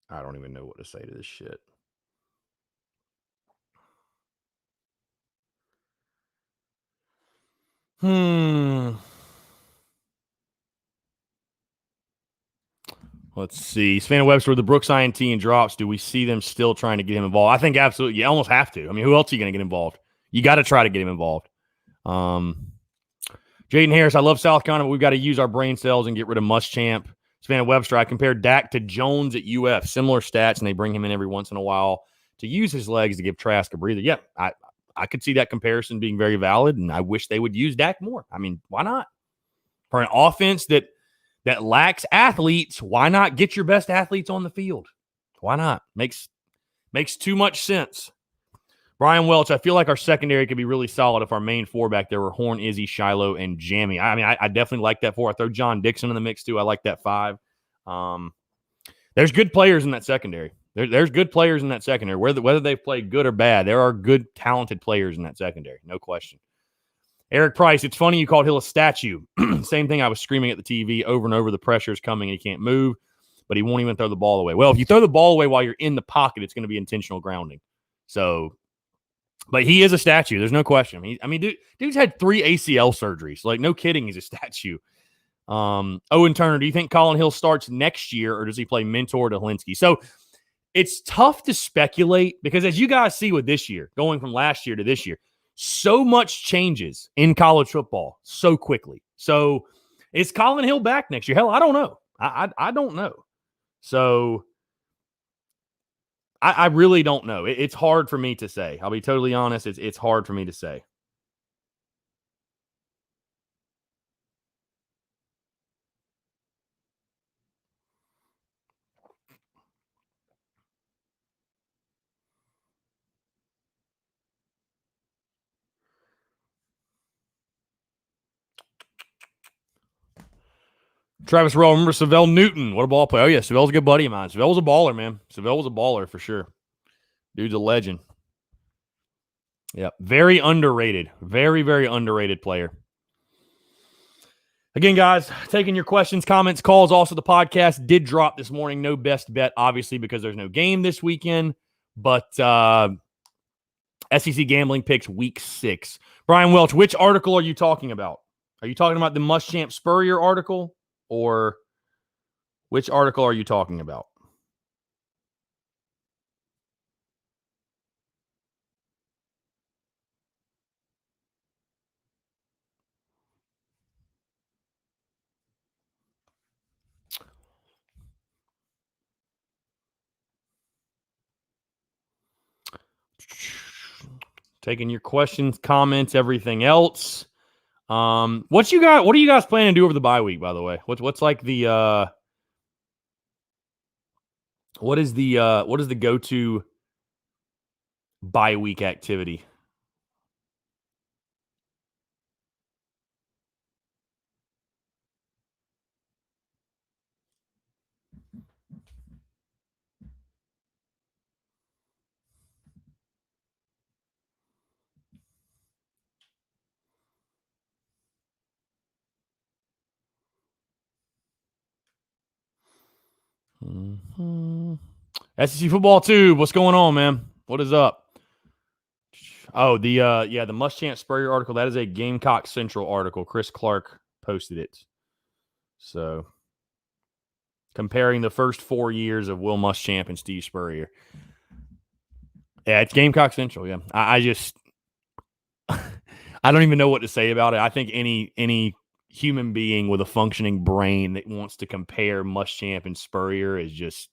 I don't even know what to say to this shit. Let's see. Savannah Webster with the Brooks INT and drops. Do we see them still trying to get him involved? I think absolutely. You almost have to. I mean, who else are you going to get involved? You got to try to get him involved. Jaden Harris, I love South Carolina, but we've got to use our brain cells and get rid of Muschamp. Savannah Webster, I compared Dak to Jones at UF. Similar stats, and they bring him in every once in a while to use his legs to give Trask a breather. Yeah, I could see that comparison being very valid, and I wish they would use Dak more. I mean, why not? For an offense that lacks athletes, why not get your best athletes on the field? Why not? Makes too much sense. Brian Welch, I feel like our secondary could be really solid if our main 4 back there were Horn, Izzy, Shiloh, and Jammy. I mean, I definitely like that 4. I throw John Dixon in the mix, too. I like that 5. There's good players in that secondary. There's good players in that secondary. Whether they've played good or bad, there are good, talented players in that secondary. No question. Eric Price, it's funny you called Hill a statue. Same thing I was screaming at the TV over and over. The pressure is coming and he can't move, but he won't even throw the ball away. Well, if you throw the ball away while you're in the pocket, it's going to be intentional grounding. So, but he is a statue. There's no question. Dude's had 3 ACL surgeries. Like, no kidding, he's a statue. Owen Turner, do you think Colin Hill starts next year or does he play mentor to Helinski? So it's tough to speculate because as you guys see with this year, going from last year to this year, so much changes in college football so quickly. So is Colin Hill back next year? Hell, I don't know. I don't know. So I really don't know. It's hard for me to say. I'll be totally honest. It's hard for me to say. Travis Rowe, remember Savell Newton? What a ball player. Oh, yeah, Savell's a good buddy of mine. Savell was a baller, man. Savell was a baller for sure. Dude's a legend. Yeah, very underrated. Very, very underrated player. Again, guys, taking your questions, comments, calls. Also, the podcast did drop this morning. No best bet, obviously, because there's no game this weekend. But SEC Gambling Picks Week 6. Brian Welch, which article are you talking about? Are you talking about the Muschamp Spurrier article, or which article are you talking about? Taking your questions, comments, everything else. What you got? What are you guys planning to do over the bye week? By the way, what's like the what is the go-to bye week activity? Mm-hmm. SEC Football Tube, what's going on, man? What is up? Oh, the Muschamp Spurrier article, that is a Gamecock Central article. Chris Clark posted it. So, comparing the first 4 years of Will Muschamp and Steve Spurrier. Yeah, it's Gamecock Central, yeah. I just I don't even know what to say about it. I think any human being with a functioning brain that wants to compare Muschamp and Spurrier is just,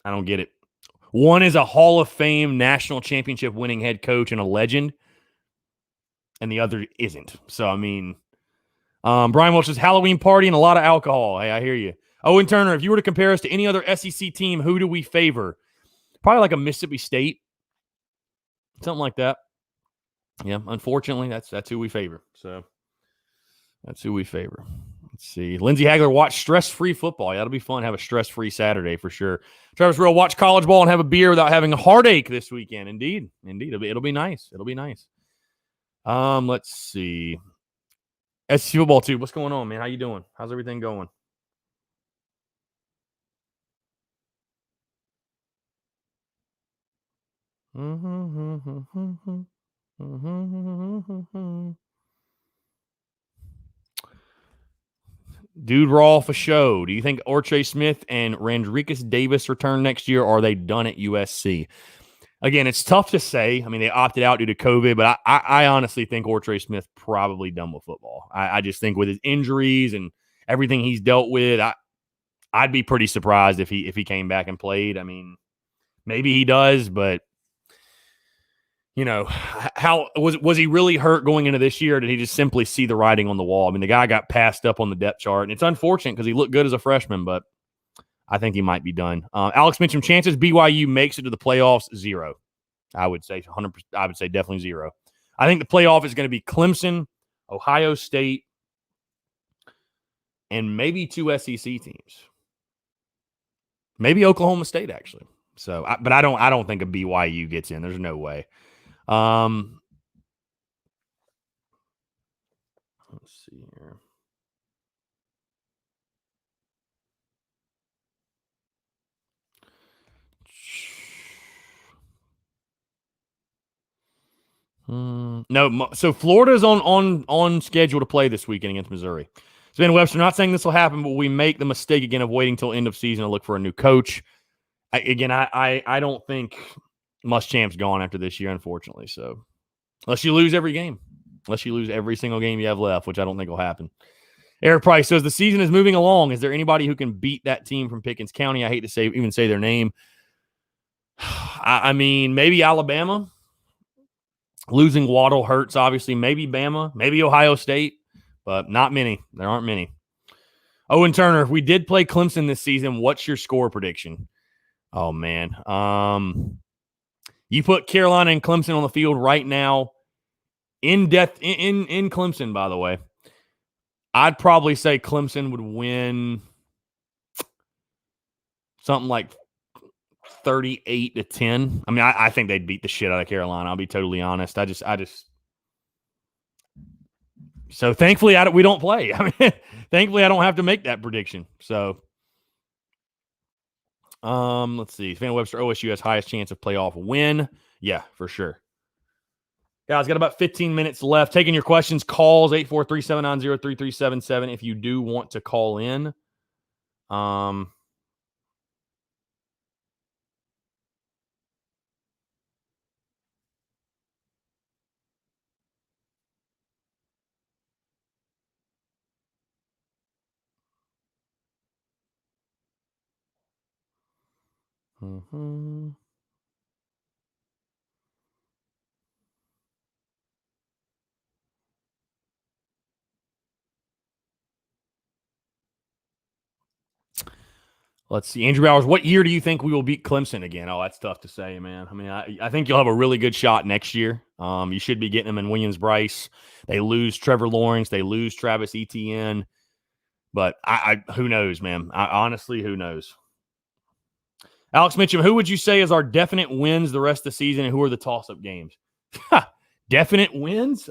I don't get it. One is a Hall of Fame national championship winning head coach and a legend, and the other isn't. So, I mean, Brian Welch says Halloween party and a lot of alcohol. Hey, I hear you. Owen Turner, if you were to compare us to any other SEC team, who do we favor? Probably like a Mississippi State. Something like that. Yeah, unfortunately, that's who we favor. So, that's who we favor. Let's see. Lindsey Hagler, watch stress-free football. Yeah, that'll be fun. Have a stress-free Saturday for sure. Travis Real, watch college ball and have a beer without having a heartache this weekend. Indeed. It'll be nice. It'll be nice. Let's see. SEC Football Tube, what's going on, man? How you doing? How's everything going? Dude Raw for show. Do you think Orche Smith and Randricus Davis return next year, or are they done at USC? Again, it's tough to say. I mean, they opted out due to COVID, but I honestly think Orche Smith probably done with football. I just think with his injuries and everything he's dealt with, I'd be pretty surprised if he came back and played. I mean, maybe he does, but you know, how was he really hurt going into this year? Or did he just simply see the writing on the wall? I mean, the guy got passed up on the depth chart, and it's unfortunate because he looked good as a freshman, but I think he might be done. Alex mentioned chances BYU makes it to the playoffs, 0. I would say 100%. I would say definitely 0. I think the playoff is going to be Clemson, Ohio State, and maybe 2 SEC teams. Maybe Oklahoma State, actually. So, but I don't think a BYU gets in. There's no way. Let's see here. No, so Florida's on schedule to play this weekend against Missouri. So Ben Webster, not saying this will happen, but we make the mistake again of waiting till end of season to look for a new coach. I don't think Muschamp's gone after this year, unfortunately. So unless you lose every game, unless you lose every single game you have left, which I don't think will happen. Eric Price says the season is moving along. Is there anybody who can beat that team from Pickens County? I hate to even say their name. I mean, maybe Alabama. Losing Waddle hurts, obviously. Maybe Bama, maybe Ohio State, but not many. There aren't many. Owen Turner, if we did play Clemson this season, what's your score prediction? Oh, man. You put Carolina and Clemson on the field right now in Clemson, by the way. I'd probably say Clemson would win something like 38-10. I mean, I think they'd beat the shit out of Carolina. I'll be totally honest. I just. So thankfully, we don't play. I mean, thankfully, I don't have to make that prediction. So, Let's see. Van Webster, OSU has highest chance of playoff win. Yeah, for sure. Guys, got about 15 minutes left. Taking your questions, calls 843-790-3377 if you do want to call in. Mm-hmm. Let's see. Andrew Bowers, what year do you think we will beat Clemson again? Oh, that's tough to say, man. I mean, I think you'll have a really good shot next year. You should be getting them in Williams-Brice. They lose Trevor Lawrence. They lose Travis Etienne. But I who knows, man? Honestly, who knows? Alex Mitchum, who would you say is our definite wins the rest of the season, and who are the toss-up games? Definite wins?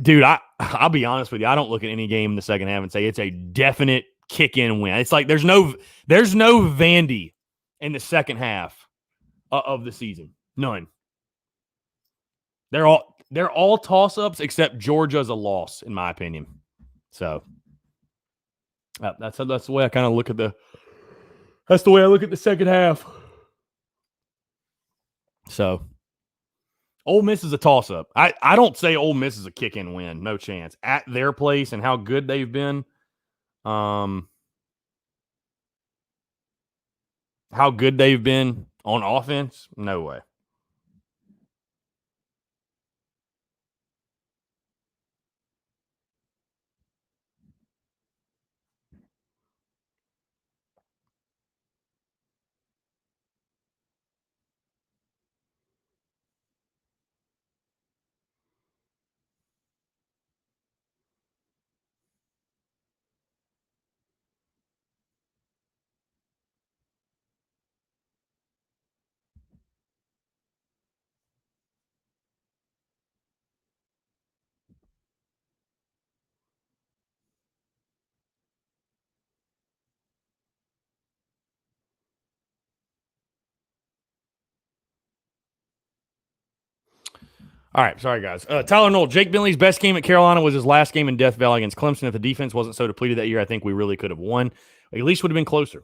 Dude, I'll be honest with you. I don't look at any game in the second half and say it's a definite kick-in win. It's like there's no Vandy in the second half of the season. None. They're all toss-ups except Georgia's a loss, in my opinion. So that's the way I kind of look at that's the way I look at the second half. So Ole Miss is a toss-up. I don't say Ole Miss is a kick-in win. No chance. At their place and how good they've been, how good they've been on offense, no way. All right, sorry, guys. Tyler Knoll, Jake Bentley's best game at Carolina was his last game in Death Valley against Clemson. If the defense wasn't so depleted that year, I think we really could have won. At least would have been closer.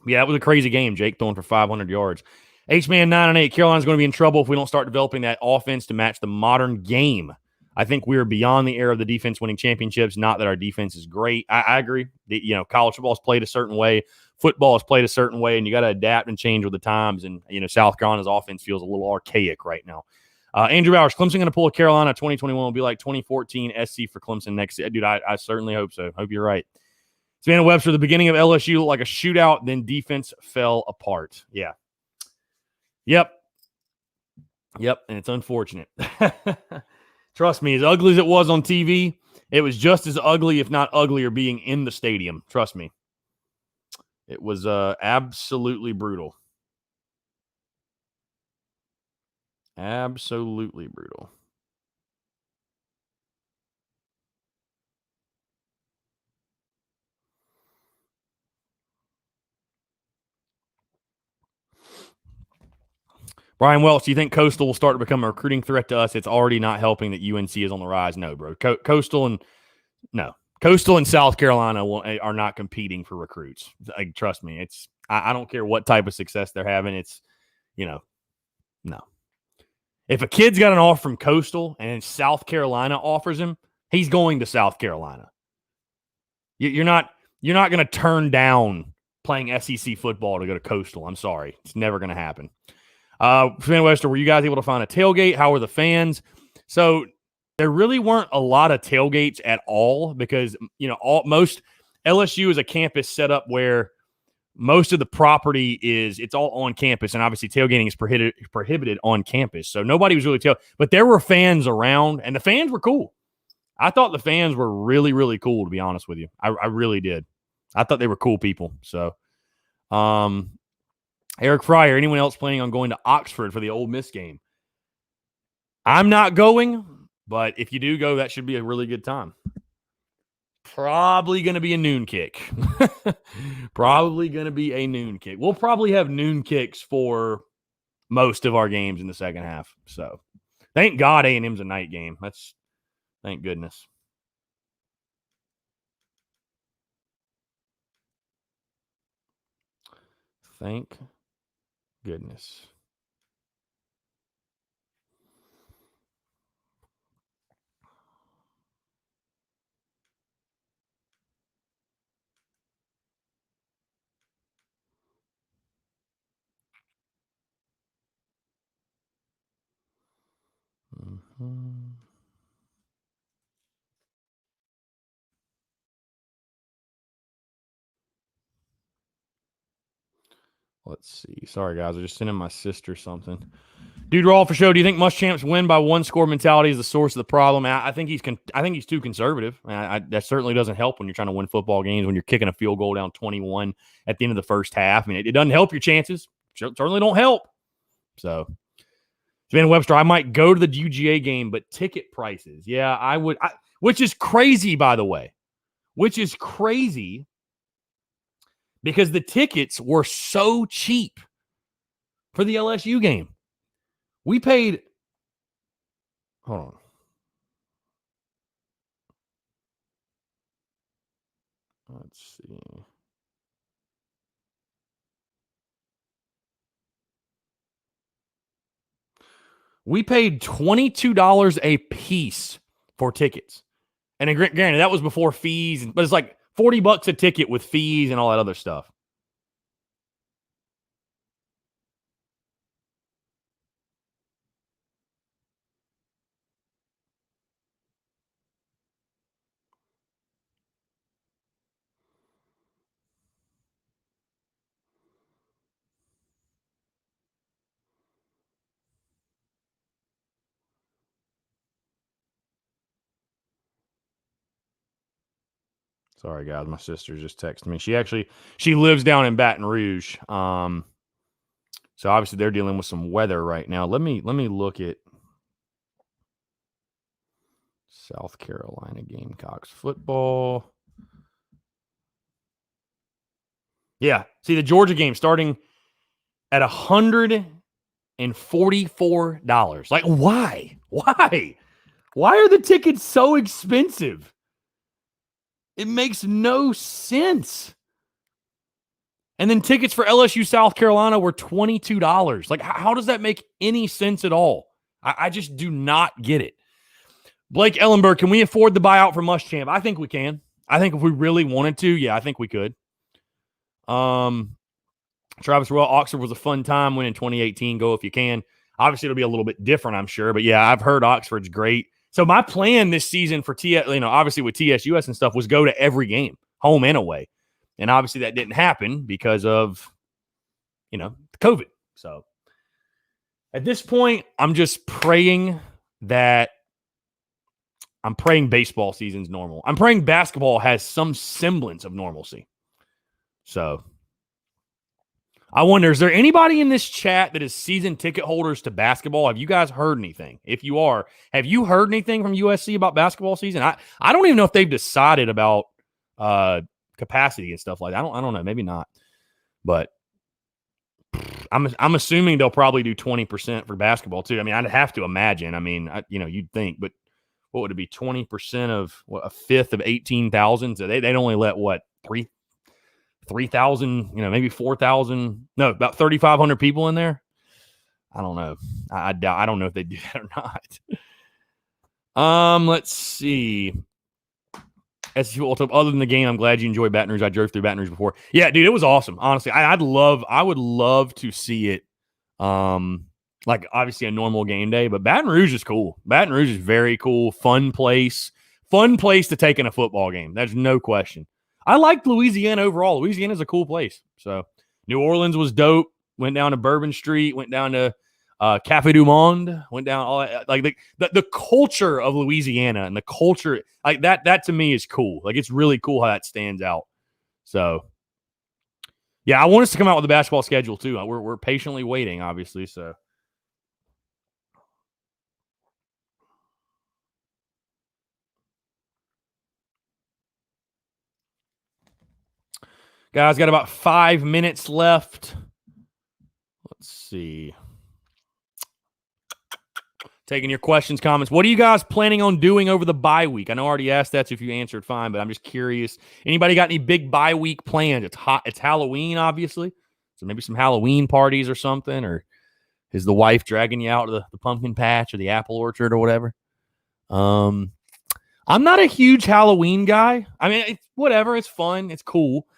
Yeah, that was a crazy game. Jake throwing for 500 yards. H-Man 9-8. Carolina's going to be in trouble if we don't start developing that offense to match the modern game. I think we are beyond the era of the defense winning championships. Not that our defense is great. I agree. College football is played a certain way. Football is played a certain way, and you got to adapt and change with the times. And, South Carolina's offense feels a little archaic right now. Andrew Bowers, Clemson going to pull a Carolina 2021 will be like 2014 SC for Clemson next year. Dude, I certainly hope so. Hope you're right. Savannah Webster, the beginning of LSU looked like a shootout, then defense fell apart. Yeah. Yep. And it's unfortunate. Trust me, as ugly as it was on TV, it was just as ugly, if not uglier, being in the stadium. Trust me. It was absolutely brutal. Absolutely brutal. Brian Welch, do you think Coastal will start to become a recruiting threat to us? It's already not helping that UNC is on the rise. No, bro. Coastal and South Carolina are not competing for recruits. Like, trust me. I don't care what type of success they're having. It's, no. If a kid's got an offer from Coastal and South Carolina offers him, he's going to South Carolina. You're not going to turn down playing SEC football to go to Coastal. I'm sorry. It's never going to happen. Fan Webster, were you guys able to find a tailgate? How were the fans? So there really weren't a lot of tailgates at all because, most LSU is a campus set up where most of the property it's all on campus, and obviously tailgating is prohibited on campus. So nobody was really but there were fans around, and the fans were cool. I thought the fans were really, really cool, to be honest with you. I really did. I thought they were cool people. So, Eric Fryer, anyone else planning on going to Oxford for the Ole Miss game? I'm not going, but if you do go, that should be a really good time. Probably going to be a noon kick. Probably going to be a noon kick. We'll probably have noon kicks for most of our games in the second half. So thank God A&M's a night game. Thank goodness. Thank goodness. Mm-hmm. Let's see. Sorry, guys. I just sent in my sister something. Dude, Raw for show. Do you think Muschamps win by one score mentality is the source of the problem? I think he's too conservative. That certainly doesn't help when you're trying to win football games when you're kicking a field goal down 21 at the end of the first half. I mean, it doesn't help your chances. Certainly don't help. So, Van Webster, I might go to the UGA game, but ticket prices, yeah, I would. Which is crazy, by the way. Which is crazy because the tickets were so cheap for the LSU game. We paid. Hold on. Let's see. We paid $22 a piece for tickets. And granted, that was before fees, but it's like $40 a ticket with fees and all that other stuff. Sorry, guys. My sister just texted me. She lives down in Baton Rouge. So obviously they're dealing with some weather right now. Let me look at South Carolina Gamecocks football. Yeah. See the Georgia game starting at $144. Like, why? Why? Why are the tickets so expensive? It makes no sense. And then tickets for LSU South Carolina were $22. Like, how does that make any sense at all? I just do not get it. Blake Ellenberg, can we afford the buyout for Muschamp? I think we can. I think if we really wanted to, yeah, I think we could. Travis Royal, Oxford was a fun time winning 2018. Go if you can. Obviously, it'll be a little bit different, I'm sure. But yeah, I've heard Oxford's great. So my plan this season for obviously with TSUS and stuff was go to every game, home and away. And obviously that didn't happen because of, COVID. So at this point, I'm just praying baseball season's normal. I'm praying basketball has some semblance of normalcy. So I wonder, is there anybody in this chat that is season ticket holders to basketball? Have you guys heard anything? If you are, have you heard anything from USC about basketball season? I don't even know if they've decided about capacity and stuff like that. I don't know. Maybe not. But I'm assuming they'll probably do 20% for basketball too. I mean, I'd have to imagine. I mean, you'd think, but what would it be? 20% of a fifth of 18,000. So they'd only let 3,000, maybe 4,000. No, about 3,500 people in there. I don't know. I don't know if they do that or not. Let's see. Other than the game, I'm glad you enjoyed Baton Rouge. I drove through Baton Rouge before. Yeah, dude, it was awesome. Honestly, I would love to see it. Like obviously a normal game day, but Baton Rouge is cool. Baton Rouge is very cool, fun place to take in a football game. There's no question. I liked Louisiana overall. Louisiana is a cool place. So New Orleans was dope. Went down to Bourbon Street. Went down to Cafe du Monde. Went down all like the culture of Louisiana and the culture like that to me is cool. Like it's really cool how that stands out. So yeah, I want us to come out with a basketball schedule too. We're patiently waiting, obviously. So. Guys, got about 5 minutes left. Let's see. Taking your questions, comments. What are you guys planning on doing over the bye week? I know I already asked that, so if you answered, fine, but I'm just curious. Anybody got any big bye week plans? It's hot. It's Halloween, obviously. So maybe some Halloween parties or something, or is the wife dragging you out to the pumpkin patch or the apple orchard or whatever? I'm not a huge Halloween guy. I mean, it's whatever. It's fun. It's cool.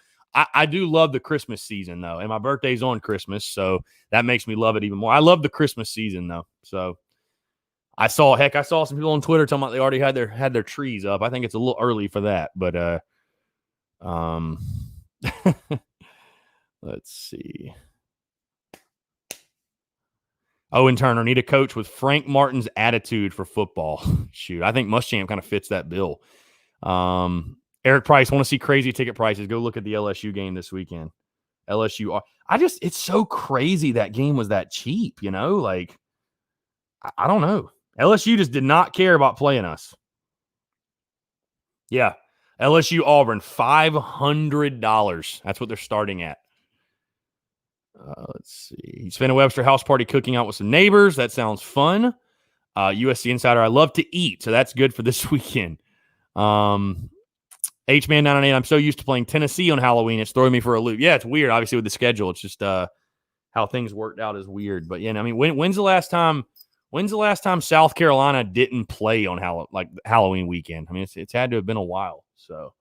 I do love the Christmas season, though, and my birthday's on Christmas, so that makes me love it even more. I love the Christmas season, though, so I saw some people on Twitter talking about they already had their trees up. I think it's a little early for that, but let's see. Owen Turner, need a coach with Frank Martin's attitude for football. Shoot, I think Muschamp kind of fits that bill. Eric Price, want to see crazy ticket prices? Go look at the LSU game this weekend. It's so crazy that game was that cheap, like, I don't know. LSU just did not care about playing us. Yeah. LSU Auburn, $500. That's what they're starting at. Let's see. He spent a Webster house party cooking out with some neighbors. That sounds fun. USC Insider, I love to eat, so that's good for this weekend. H-Man 998, I'm so used to playing Tennessee on Halloween. It's throwing me for a loop. Yeah, it's weird, obviously, with the schedule. It's just how things worked out is weird. But, yeah, I mean, when's the last time South Carolina didn't play on Halloween weekend? I mean, it's had to have been a while. So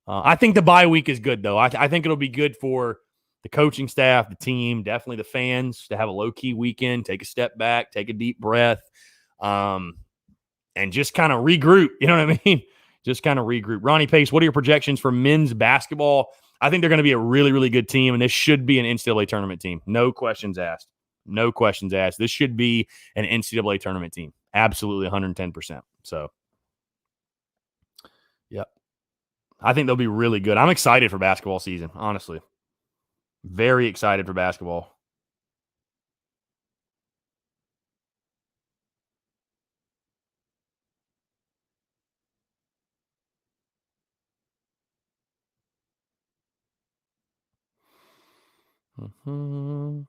I think the bye week is good, though. I think it'll be good for the coaching staff, the team, definitely the fans to have a low-key weekend, take a step back, take a deep breath, and just kind of regroup. You know what I mean? Just kind of regroup. Ronnie Pace, what are your projections for men's basketball? I think they're going to be a really, really good team, and this should be an NCAA tournament team. No questions asked. No questions asked. This should be an NCAA tournament team. Absolutely 110%. So, yep. I think they'll be really good. I'm excited for basketball season, honestly. Very excited for basketball. Mm-hmm.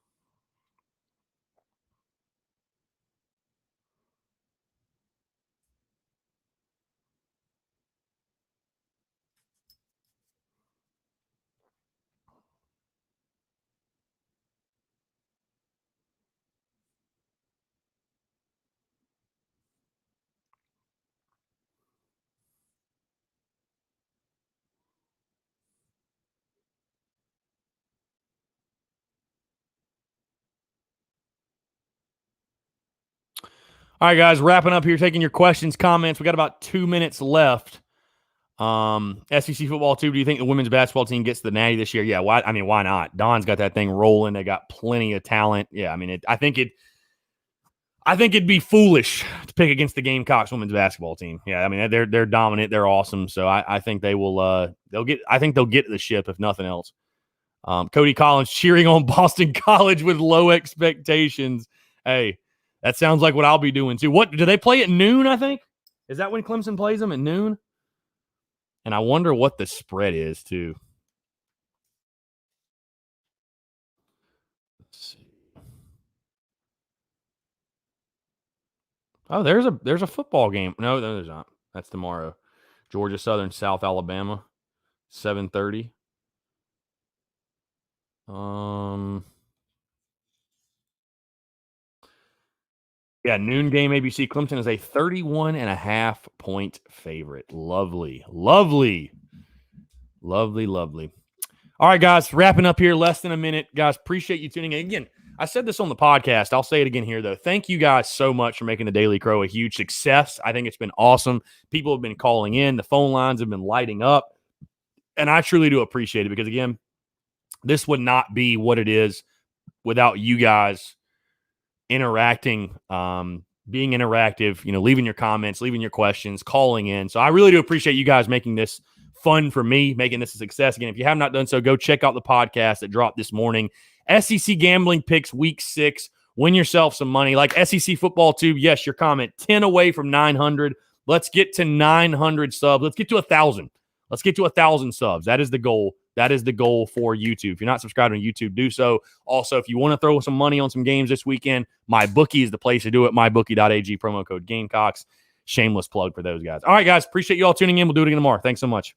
All right, guys, wrapping up here, taking your questions, comments. We got about 2 minutes left. SEC football too. Do you think the women's basketball team gets the Natty this year? Yeah. Why? I mean, why not? Don's got that thing rolling. They got plenty of talent. Yeah. I mean, I think it'd be foolish to pick against the Gamecocks women's basketball team. Yeah. I mean, they're dominant. They're awesome. So I think they will. They'll get the ship if nothing else. Cody Collins cheering on Boston College with low expectations. Hey, that sounds like what I'll be doing too. What do they play at noon? I think is that when Clemson plays them at noon. And I wonder what the spread is, too. Let's see. Oh, there's a football game. No, there's not. That's tomorrow. Georgia Southern, South Alabama, 7:30. Yeah, noon game ABC. Clemson is a 31.5-point favorite. Lovely. Lovely. Lovely, lovely. All right, guys, wrapping up here, less than a minute. Guys, appreciate you tuning in. Again, I said this on the podcast. I'll say it again here, though. Thank you guys so much for making the Daily Crow a huge success. I think it's been awesome. People have been calling in. The phone lines have been lighting up. And I truly do appreciate it because, again, this would not be what it is without you guys interacting, being interactive, leaving your comments, leaving your questions, calling in. So I really do appreciate you guys making this fun for me, making this a success. Again, if you have not done so, go check out the podcast that dropped this morning. SEC Gambling Picks Week 6. Win yourself some money. Like SEC Football Tube, yes, your comment, 10 away from 900. Let's get to 900 subs. Let's get to 1,000. Let's get to 1,000 subs. That is the goal. That is the goal for YouTube. If you're not subscribed on YouTube, do so. Also, if you want to throw some money on some games this weekend, MyBookie is the place to do it. MyBookie.ag, promo code Gamecocks. Shameless plug for those guys. All right, guys. Appreciate you all tuning in. We'll do it again tomorrow. Thanks so much.